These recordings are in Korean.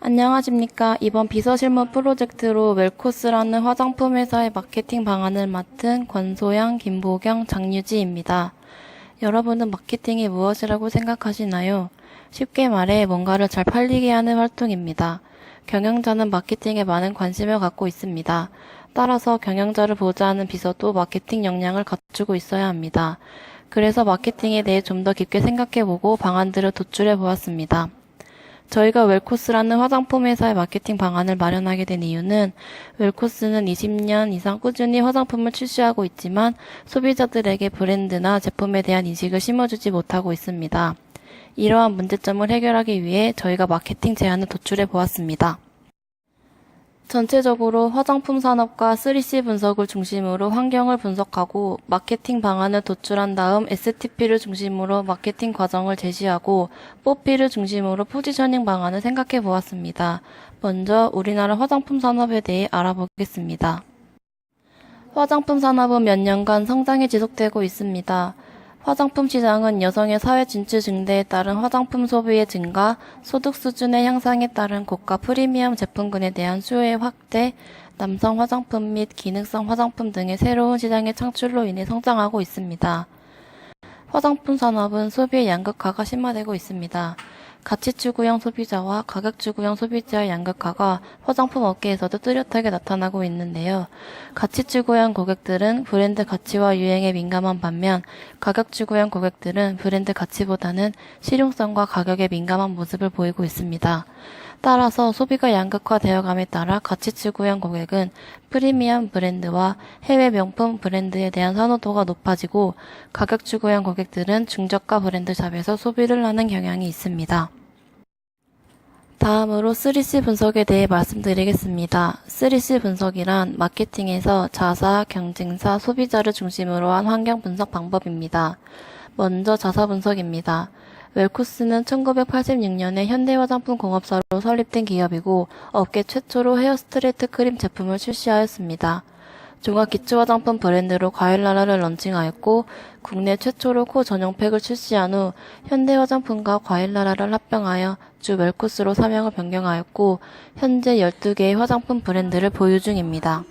안녕하십니까. 이번 비서실무 프로젝트로 웰코스라는 화장품 회사의 마케팅 방안을 맡은 권소영, 김보경, 장유지입니다. 여러분은 마케팅이 무엇이라고 생각하시나요? 쉽게 말해 뭔가를 잘 팔리게 하는 활동입니다. 경영자는 마케팅에 많은 관심을 갖고 있습니다. 따라서 경영자를 보좌하는 비서도 마케팅 역량을 갖추고 있어야 합니다. 그래서 마케팅에 대해 좀 더 깊게 생각해보고 방안들을 도출해 보았습니다. 저희가 웰코스라는 화장품 회사의 마케팅 방안을 마련하게 된 이유는 웰코스는 20년 이상 꾸준히 화장품을 출시하고 있지만 소비자들에게 브랜드나 제품에 대한 인식을 심어주지 못하고 있습니다. 이러한 문제점을 해결하기 위해 저희가 마케팅 제안을 도출해 보았습니다. 전체적으로 화장품 산업과 3C 분석을 중심으로 환경을 분석하고 마케팅 방안을 도출한 다음 STP를 중심으로 마케팅 과정을 제시하고 4P를 중심으로 포지셔닝 방안을 생각해 보았습니다. 먼저 우리나라 화장품 산업에 대해 알아보겠습니다. 화장품 산업은 몇 년간 성장이 지속되고 있습니다. 화장품 시장은 여성의 사회 진출 증대에 따른 화장품 소비의 증가, 소득 수준의 향상에 따른 고가 프리미엄 제품군에 대한 수요의 확대, 남성 화장품 및 기능성 화장품 등의 새로운 시장의 창출로 인해 성장하고 있습니다. 화장품 산업은 소비의 양극화가 심화되고 있습니다. 가치 추구형 소비자와 가격 추구형 소비자의 양극화가 화장품 업계에서도 뚜렷하게 나타나고 있는데요. 가치 추구형 고객들은 브랜드 가치와 유행에 민감한 반면 가격 추구형 고객들은 브랜드 가치보다는 실용성과 가격에 민감한 모습을 보이고 있습니다. 따라서 소비가 양극화되어감에 따라 가치 추구형 고객은 프리미엄 브랜드와 해외 명품 브랜드에 대한 선호도가 높아지고 가격 추구형 고객들은 중저가 브랜드 샵에서 소비를 하는 경향이 있습니다. 다음으로 3C 분석에 대해 말씀드리겠습니다. 3C 분석이란 마케팅에서 자사, 경쟁사, 소비자를 중심으로 한 환경 분석 방법입니다. 먼저 자사 분석입니다. 웰코스는 1986년에 현대화장품공업사로 설립된 기업이고 업계 최초로 헤어 스트레이트 크림 제품을 출시하였습니다. 종합 기초화장품 브랜드로 과일나라를 런칭하였고 국내 최초로 코 전용팩을 출시한 후 현대화장품과 과일나라를 합병하여 주 웰코스로 사명을 변경하였고 현재 12개의 화장품 브랜드를 보유 중입니다.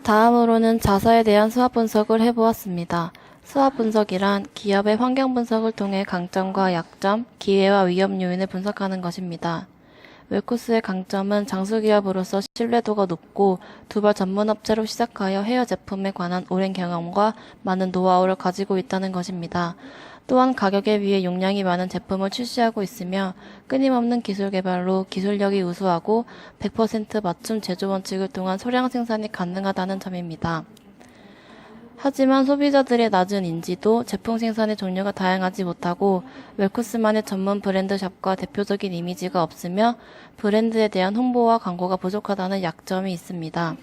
다음으로는 자사에 대한 수합 분석을 해보았습니다. 수합 분석이란 기업의 환경 분석을 통해 강점과 약점, 기회와 위험 요인을 분석하는 것입니다. 웰코스의 강점은 장수기업으로서 신뢰도가 높고 두발 전문업체로 시작하여 헤어 제품에 관한 오랜 경험과 많은 노하우를 가지고 있다는 것입니다. 또한 가격에 비해 용량이 많은 제품을 출시하고 있으며 끊임없는 기술 개발로 기술력이 우수하고 100% 맞춤 제조 원칙을 통한 소량 생산이 가능하다는 점입니다. 하지만 소비자들의 낮은 인지도, 제품 생산의 종류가 다양하지 못하고 웰코스만의 전문 브랜드 샵과 대표적인 이미지가 없으며 브랜드에 대한 홍보와 광고가 부족하다는 약점이 있습니다.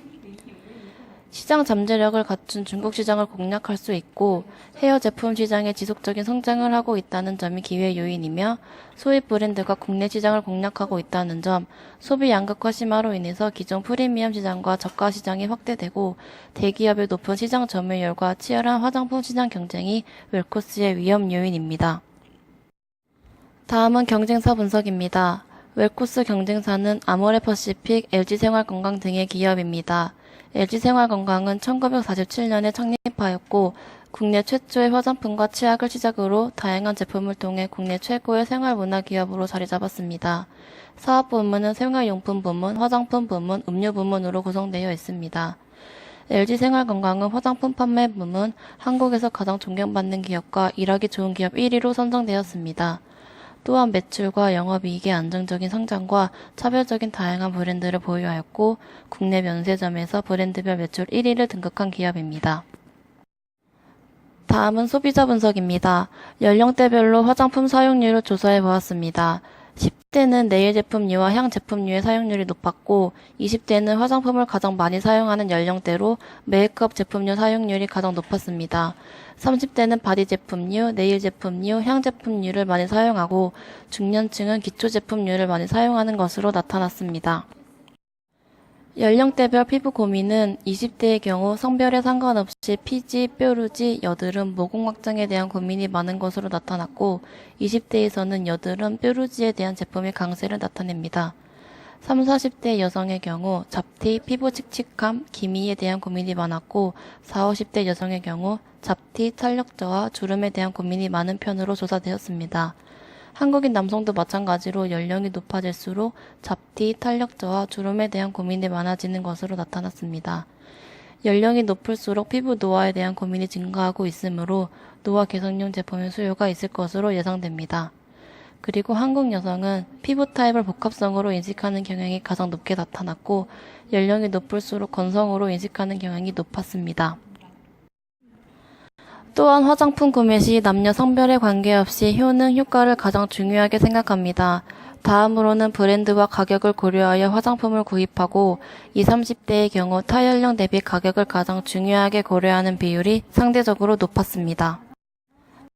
시장 잠재력을 갖춘 중국 시장을 공략할 수 있고 헤어 제품 시장에 지속적인 성장을 하고 있다는 점이 기회 요인이며 소입 브랜드가 국내 시장을 공략하고 있다는 점, 소비 양극화 심화로 인해서 기존 프리미엄 시장과 저가 시장이 확대되고 대기업의 높은 시장 점유율과 치열한 화장품 시장 경쟁이 웰코스의 위험 요인입니다. 다음은 경쟁사 분석입니다. 웰코스 경쟁사는 아모레퍼시픽, LG생활건강 등의 기업입니다. LG생활건강은 1947년에 창립하였고 국내 최초의 화장품과 치약을 시작으로 다양한 제품을 통해 국내 최고의 생활문화 기업으로 자리 잡았습니다. 사업 부문은 생활용품 부문, 화장품 부문, 음료 부문으로 구성되어 있습니다. LG생활건강은 화장품 판매 부문, 한국에서 가장 존경받는 기업과 일하기 좋은 기업 1위로 선정되었습니다. 또한 매출과 영업이익의 안정적인 성장과 차별적인 다양한 브랜드를 보유하였고 국내 면세점에서 브랜드별 매출 1위를 등극한 기업입니다. 다음은 소비자 분석입니다. 연령대별로 화장품 사용률을 조사해 보았습니다. 10대는 네일 제품류와 향 제품류의 사용률이 높았고 20대는 화장품을 가장 많이 사용하는 연령대로 메이크업 제품류 사용률이 가장 높았습니다. 30대는 바디 제품류, 네일 제품류, 향 제품류를 많이 사용하고 중년층은 기초 제품류를 많이 사용하는 것으로 나타났습니다. 연령대별 피부 고민은 20대의 경우 성별에 상관없이 피지, 뾰루지, 여드름, 모공 확장에 대한 고민이 많은 것으로 나타났고 20대에서는 여드름, 뾰루지에 대한 제품의 강세를 나타냅니다. 3, 40대 여성의 경우 잡티, 피부 칙칙함, 기미에 대한 고민이 많았고 4, 50대 여성의 경우 잡티, 탄력 저하, 주름에 대한 고민이 많은 편으로 조사되었습니다. 한국인 남성도 마찬가지로 연령이 높아질수록 잡티, 탄력 저하, 주름에 대한 고민이 많아지는 것으로 나타났습니다. 연령이 높을수록 피부 노화에 대한 고민이 증가하고 있으므로 노화 개선용 제품의 수요가 있을 것으로 예상됩니다. 그리고 한국 여성은 피부 타입을 복합성으로 인식하는 경향이 가장 높게 나타났고 연령이 높을수록 건성으로 인식하는 경향이 높았습니다. 또한 화장품 구매 시 남녀 성별에 관계없이 효능, 효과를 가장 중요하게 생각합니다. 다음으로는 브랜드와 가격을 고려하여 화장품을 구입하고 20, 30대의 경우 타연령 대비 가격을 가장 중요하게 고려하는 비율이 상대적으로 높았습니다.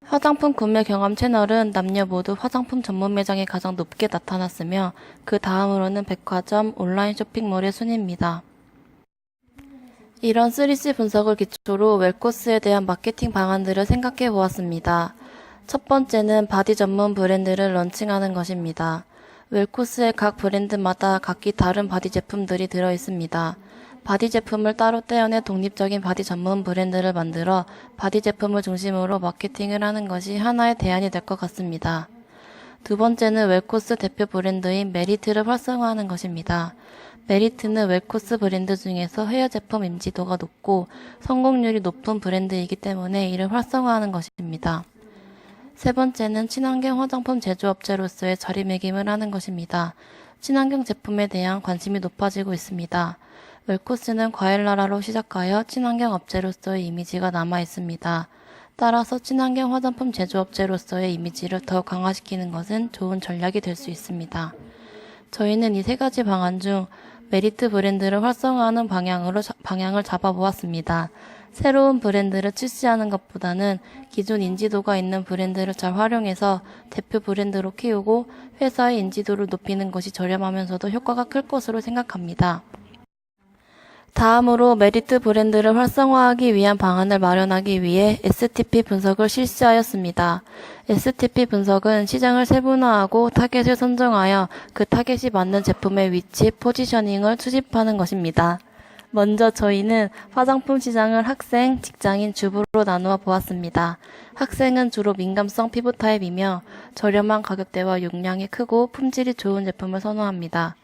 화장품 구매 경험 채널은 남녀 모두 화장품 전문 매장이 가장 높게 나타났으며 그 다음으로는 백화점, 온라인 쇼핑몰의 순입니다. 이런 3C 분석을 기초로 웰코스에 대한 마케팅 방안들을 생각해 보았습니다. 첫 번째는 바디 전문 브랜드를 런칭하는 것입니다. 웰코스의 각 브랜드마다 각기 다른 바디 제품들이 들어 있습니다. 바디 제품을 따로 떼어내 독립적인 바디 전문 브랜드를 만들어 바디 제품을 중심으로 마케팅을 하는 것이 하나의 대안이 될 것 같습니다. 두 번째는 웰코스 대표 브랜드인 메리트를 활성화하는 것입니다. 메리트는 웰코스 브랜드 중에서 헤어 제품 인지도가 높고 성공률이 높은 브랜드이기 때문에 이를 활성화하는 것입니다. 세 번째는 친환경 화장품 제조업체로서의 자리매김을 하는 것입니다. 친환경 제품에 대한 관심이 높아지고 있습니다. 웰코스는 과일 나라로 시작하여 친환경 업체로서의 이미지가 남아 있습니다. 따라서 친환경 화장품 제조업체로서의 이미지를 더 강화시키는 것은 좋은 전략이 될 수 있습니다. 저희는 이 세 가지 방안 중 메리트 브랜드를 활성화하는 방향을 잡아보았습니다. 새로운 브랜드를 출시하는 것보다는 기존 인지도가 있는 브랜드를 잘 활용해서 대표 브랜드로 키우고 회사의 인지도를 높이는 것이 저렴하면서도 효과가 클 것으로 생각합니다. 다음으로 메리트 브랜드를 활성화하기 위한 방안을 마련하기 위해 STP 분석을 실시하였습니다. STP 분석은 시장을 세분화하고 타겟을 선정하여 그 타겟이 맞는 제품의 위치, 포지셔닝을 수집하는 것입니다. 먼저 저희는 화장품 시장을 학생, 직장인, 주부로 나누어 보았습니다. 학생은 주로 민감성 피부 타입이며 저렴한 가격대와 용량이 크고 품질이 좋은 제품을 선호합니다.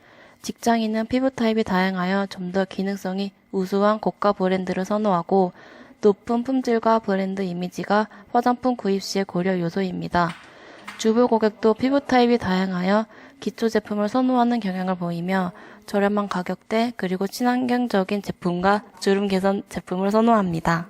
직장인은 피부 타입이 다양하여 좀 더 기능성이 우수한 고가 브랜드를 선호하고 높은 품질과 브랜드 이미지가 화장품 구입 시의 고려 요소입니다. 주부 고객도 피부 타입이 다양하여 기초 제품을 선호하는 경향을 보이며 저렴한 가격대 그리고 친환경적인 제품과 주름 개선 제품을 선호합니다.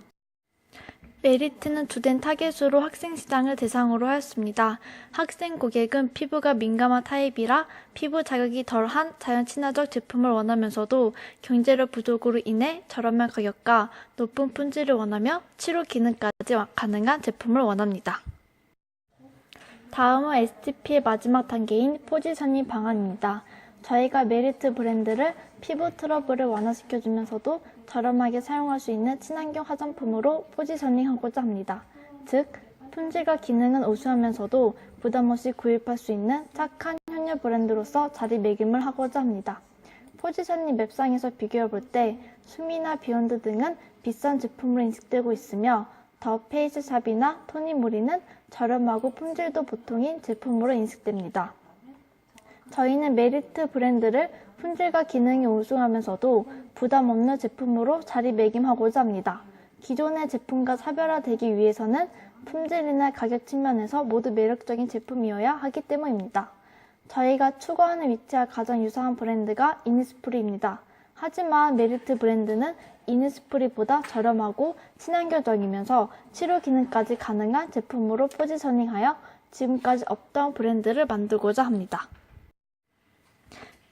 메리트는 주된 타겟으로 학생 시장을 대상으로 하였습니다. 학생 고객은 피부가 민감한 타입이라 피부 자극이 덜한 자연 친화적 제품을 원하면서도 경제력 부족으로 인해 저렴한 가격과 높은 품질을 원하며 치료 기능까지 가능한 제품을 원합니다. 다음은 STP의 마지막 단계인 포지셔닝 방안입니다. 저희가 메리트 브랜드를 피부 트러블을 완화시켜주면서도 저렴하게 사용할 수 있는 친환경 화장품으로 포지셔닝하고자 합니다. 즉, 품질과 기능은 우수하면서도 부담없이 구입할 수 있는 착한 현녀 브랜드로서 자리매김을 하고자 합니다. 포지셔닝 맵상에서 비교해볼 때 수미나 비욘드 등은 비싼 제품으로 인식되고 있으며 더 페이스샵이나 토니모리는 저렴하고 품질도 보통인 제품으로 인식됩니다. 저희는 메리트 브랜드를 품질과 기능이 우수하면서도 부담 없는 제품으로 자리매김하고자 합니다. 기존의 제품과 차별화되기 위해서는 품질이나 가격 측면에서 모두 매력적인 제품이어야 하기 때문입니다. 저희가 추구하는 위치와 가장 유사한 브랜드가 이니스프리입니다. 하지만 메리트 브랜드는 이니스프리보다 저렴하고 친환경적이면서 치료 기능까지 가능한 제품으로 포지셔닝하여 지금까지 없던 브랜드를 만들고자 합니다.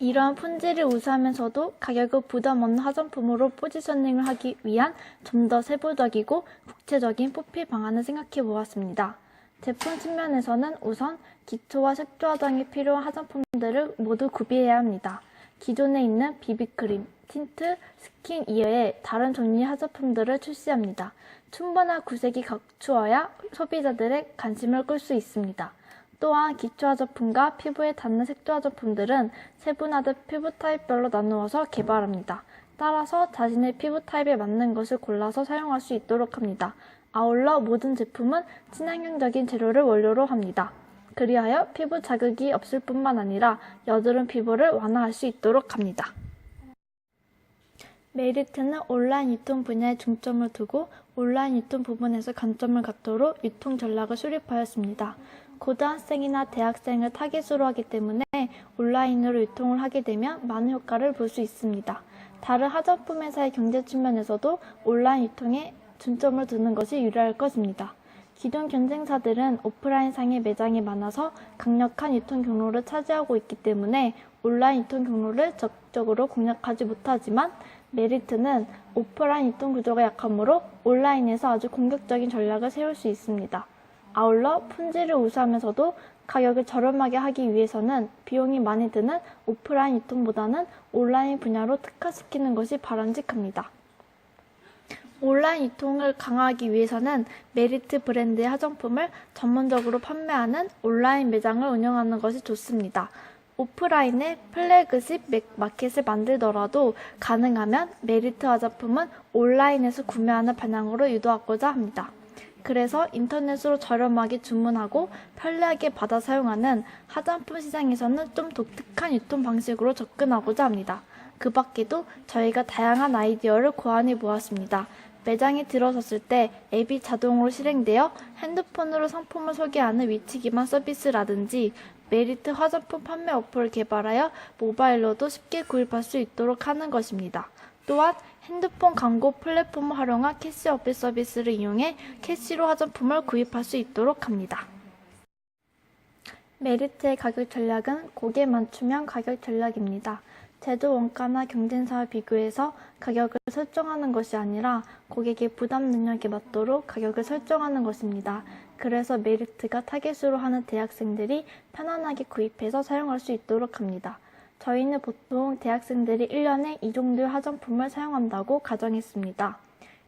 이러한 품질이 우수하면서도 가격을 부담 없는 화장품으로 포지셔닝을 하기 위한 좀 더 세부적이고 구체적인 포피 방안을 생각해 보았습니다. 제품 측면에서는 우선 기초와 색조 화장이 필요한 화장품들을 모두 구비해야 합니다. 기존에 있는 비비크림, 틴트, 스킨 이외에 다른 종류의 화장품들을 출시합니다. 충분한 구색이 갖추어야 소비자들의 관심을 끌 수 있습니다. 또한 기초 화장품과 피부에 닿는 색조 화장품들은 세분화된 피부 타입별로 나누어서 개발합니다. 따라서 자신의 피부 타입에 맞는 것을 골라서 사용할 수 있도록 합니다. 아울러 모든 제품은 친환경적인 재료를 원료로 합니다. 그리하여 피부 자극이 없을 뿐만 아니라 여드름 피부를 완화할 수 있도록 합니다. 메리트는 온라인 유통 분야에 중점을 두고 온라인 유통 부분에서 관점을 갖도록 유통 전략을 수립하였습니다. 고등학생이나 대학생을 타깃으로 하기 때문에 온라인으로 유통을 하게 되면 많은 효과를 볼 수 있습니다. 다른 화장품 회사의 경제 측면에서도 온라인 유통에 중점을 두는 것이 유리할 것입니다. 기존 경쟁사들은 오프라인상의 매장이 많아서 강력한 유통 경로를 차지하고 있기 때문에 온라인 유통 경로를 적극적으로 공략하지 못하지만 메리트는 오프라인 유통 구조가 약하므로 온라인에서 아주 공격적인 전략을 세울 수 있습니다. 아울러 품질을 우수하면서도 가격을 저렴하게 하기 위해서는 비용이 많이 드는 오프라인 유통보다는 온라인 분야로 특화시키는 것이 바람직합니다. 온라인 유통을 강화하기 위해서는 메리트 브랜드의 화장품을 전문적으로 판매하는 온라인 매장을 운영하는 것이 좋습니다. 오프라인에 플래그십 마켓을 만들더라도 가능하면 메리트 화장품은 온라인에서 구매하는 방향으로 유도하고자 합니다. 그래서 인터넷으로 저렴하게 주문하고 편리하게 받아 사용하는 화장품 시장에서는 좀 독특한 유통 방식으로 접근하고자 합니다. 그 밖에도 저희가 다양한 아이디어를 고안해 보았습니다. 매장에 들어섰을 때 앱이 자동으로 실행되어 핸드폰으로 상품을 소개하는 위치 기반 서비스라든지 메리트 화장품 판매 어플을 개발하여 모바일로도 쉽게 구입할 수 있도록 하는 것입니다. 또한 핸드폰 광고 플랫폼을 활용한 캐시 어필 서비스를 이용해 캐시로 화장품을 구입할 수 있도록 합니다. 메리트의 가격 전략은 고객 맞춤형 가격 전략입니다. 제조 원가나 경쟁사와 비교해서 가격을 설정하는 것이 아니라 고객의 부담 능력에 맞도록 가격을 설정하는 것입니다. 그래서 메리트가 타겟으로 하는 대학생들이 편안하게 구입해서 사용할 수 있도록 합니다. 저희는 보통 대학생들이 1년에 이 정도의 화장품을 사용한다고 가정했습니다.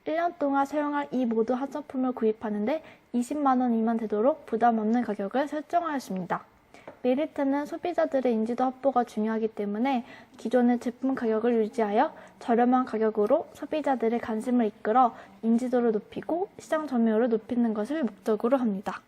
1년 동안 사용할 이 모든 화장품을 구입하는데 20만 원 미만 되도록 부담 없는 가격을 설정하였습니다. 메리트는 소비자들의 인지도 확보가 중요하기 때문에 기존의 제품 가격을 유지하여 저렴한 가격으로 소비자들의 관심을 이끌어 인지도를 높이고 시장 점유율을 높이는 것을 목적으로 합니다.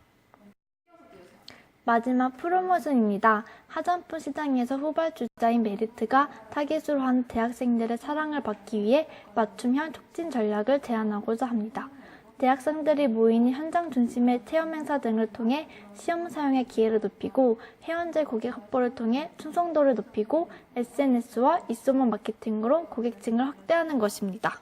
마지막 프로모션입니다. 화장품 시장에서 후발주자인 메리트가 타깃으로 하는 대학생들의 사랑을 받기 위해 맞춤형 촉진 전략을 제안하고자 합니다. 대학생들이 모이는 현장 중심의 체험 행사 등을 통해 시험 사용의 기회를 높이고 회원제 고객 확보를 통해 충성도를 높이고 SNS와 입소문 마케팅으로 고객층을 확대하는 것입니다.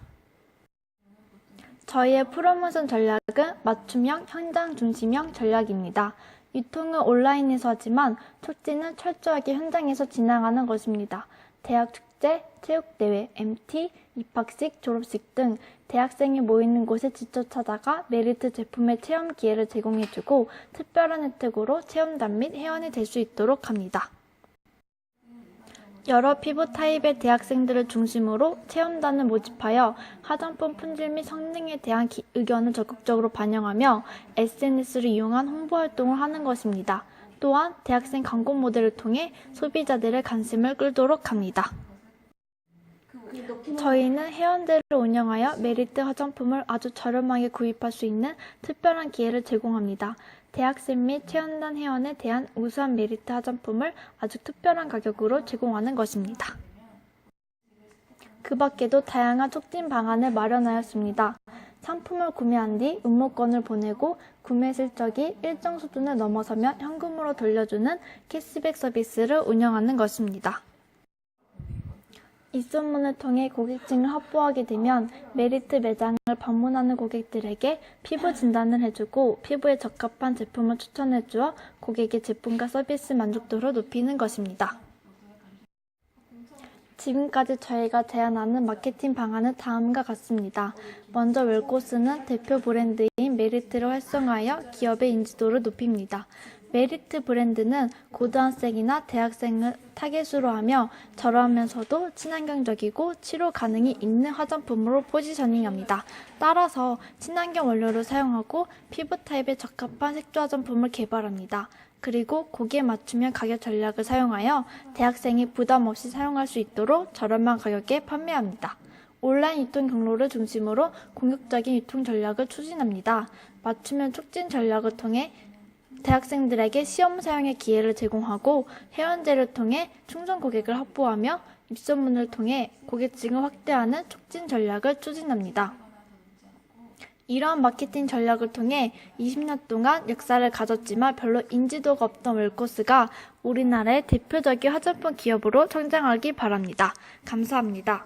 저희의 프로모션 전략은 맞춤형 현장 중심형 전략입니다. 유통은 온라인에서 하지만 촉진은 철저하게 현장에서 진행하는 것입니다. 대학 축제, 체육대회, MT, 입학식, 졸업식 등 대학생이 모이는 곳에 직접 찾아가 메리트 제품의 체험 기회를 제공해주고 특별한 혜택으로 체험단 및 회원이 될 수 있도록 합니다. 여러 피부 타입의 대학생들을 중심으로 체험단을 모집하여 화장품 품질 및 성능에 대한 의견을 적극적으로 반영하며 SNS를 이용한 홍보 활동을 하는 것입니다. 또한 대학생 광고 모델을 통해 소비자들의 관심을 끌도록 합니다. 저희는 회원제를 운영하여 메리트 화장품을 아주 저렴하게 구입할 수 있는 특별한 기회를 제공합니다. 대학생 및 체험단 회원에 대한 우수한 메리트 화장품을 아주 특별한 가격으로 제공하는 것입니다. 그 밖에도 다양한 촉진 방안을 마련하였습니다. 상품을 구매한 뒤 응모권을 보내고 구매 실적이 일정 수준을 넘어서면 현금으로 돌려주는 캐시백 서비스를 운영하는 것입니다. 입소문을 통해 고객층을 확보하게 되면 메리트 매장을 방문하는 고객들에게 피부 진단을 해주고 피부에 적합한 제품을 추천해주어 고객의 제품과 서비스 만족도를 높이는 것입니다. 지금까지 저희가 제안하는 마케팅 방안은 다음과 같습니다. 먼저 웰코스는 대표 브랜드인 메리트를 활성화하여 기업의 인지도를 높입니다. 메리트 브랜드는 고등학생이나 대학생을 타겟으로 하며 저렴하면서도 친환경적이고 치료 가능이 있는 화장품으로 포지셔닝합니다. 따라서 친환경 원료를 사용하고 피부 타입에 적합한 색조 화장품을 개발합니다. 그리고 거기에 맞추면 가격 전략을 사용하여 대학생이 부담 없이 사용할 수 있도록 저렴한 가격에 판매합니다. 온라인 유통 경로를 중심으로 공격적인 유통 전략을 추진합니다. 맞춤형 촉진 전략을 통해 대학생들에게 시험 사용의 기회를 제공하고 회원제를 통해 충전 고객을 확보하며 입소문을 통해 고객층을 확대하는 촉진 전략을 추진합니다. 이러한 마케팅 전략을 통해 20년 동안 역사를 가졌지만 별로 인지도가 없던 웰코스가 우리나라의 대표적인 화장품 기업으로 성장하기 바랍니다. 감사합니다.